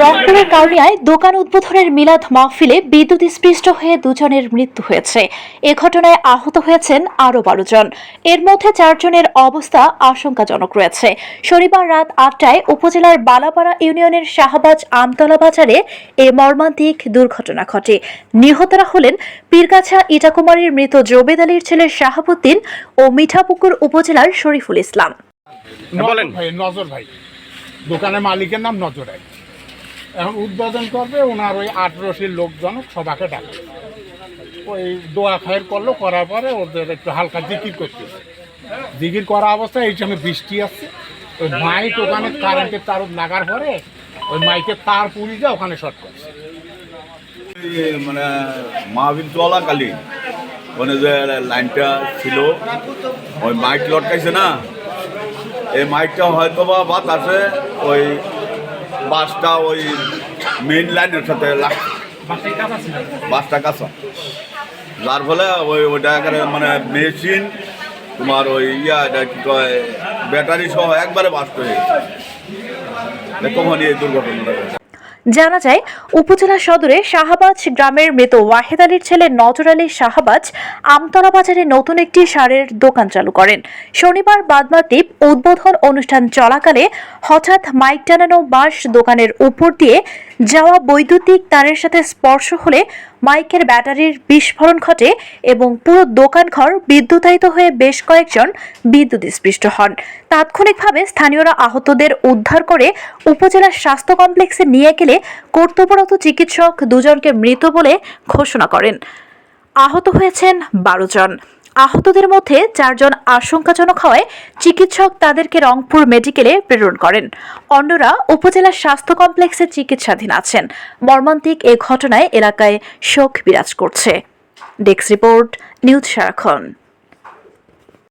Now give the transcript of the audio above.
রংপুরের কাউনিয়ায় দোকান উদ্বোধনের মিলাদ মাহফিলে বিদ্যুৎস্পৃষ্ট হয়ে দুজনের মৃত্যু হয়েছে। এ ঘটনায় আহত হয়েছেন আরও 12 জন। এর মধ্যে 4 জনের অবস্থা আশঙ্কাজনক রয়েছে। শনিবার রাত 8টায় উপজেলার বালাপাড়া ইউনিয়নের শাহবাজ আমতলা বাজারে এ মর্মান্তিক দুর্ঘটনা ঘটে। নিহতরা হলেন পীরগাছা ইটাকুমারীর মৃত জোবেদ আলীর ছেলে শাহাবুদ্দিন ও মিঠাপুকুর উপজেলার শরীফুল ইসলাম। নজর ভাই, দোকানের মালিকের নাম নজর। এখন উদ্বোধন করবে ওনার ওই 18 লোকজন সবাকে ডাকে, ওই দোয়া খায়ের করলো, করার পরে ওদের একটু হালকা জিকির করতে, জিকির করা অবস্থায় এই সময় বৃষ্টি আসছে, ওই মাইক ওখানে কারেন্টের তার লাগার পরে ওই মাইকের তার পুড়ি যা ওখানে শর্ট করছে। মানে মাহফিল চলাকালীন মানে যে লাইনটা ছিল ওই মাইক লটকাইছে না, এই মাইকটা হয়তো বা বাতাসে ওই বাসটা ওই মেইন লাইনের সাথে লাগছে, বাসটা কাঁচা, যার ফলে ওইটা মানে মেশিন তোমার ওই এটা কি কয় ব্যাটারি সহ একবারে বাস্ট হয়ে গেছে, তখন এই দুর্ঘটনাটা। জানা যায়, উপজেলা সদরে শাহবাজ গ্রামের মৃত ওয়াহেদ আলীর ছেলে নজর আলী শাহবাজ আমতলা বাজারে নতুন একটি সারের দোকান চালু করেন। শনিবার বাদমাগরিব উদ্বোধন অনুষ্ঠান চলাকালে হঠাৎ মাইক টানানো বাঁশ দোকানের উপর দিয়ে যাওয়া বৈদ্যুতিক তারের সাথে স্পর্শ হলে মাইকের ব্যাটারির বিস্ফোরণ ঘটে এবং পুরো দোকানঘর বিদ্যুতায়িত হয়ে বেশ কয়েকজন বিদ্যুৎস্পৃষ্ট হন। তাৎক্ষণিকভাবে স্থানীয়রা আহতদের উদ্ধার করে উপজেলা স্বাস্থ্য কমপ্লেক্সে নিয়ে গেলে কর্তব্যরত চিকিৎসক 2 জনকে মৃত বলে ঘোষণা করেন। আহত হয়েছেন 12 জন। আহতদের মধ্যে 4 জন আশঙ্কাজনক হওয়ায় চিকিৎসক তাদেরকে রংপুর মেডিকেলে প্রেরণ করেন। অন্যরা উপজেলা স্বাস্থ্য কমপ্লেক্সে চিকিৎসাধীন আছেন। মর্মান্তিক এ ঘটনায় এলাকায় শোক বিরাজ করছে। ডেস্ক রিপোর্ট, নিউজ সারাক্ষণ।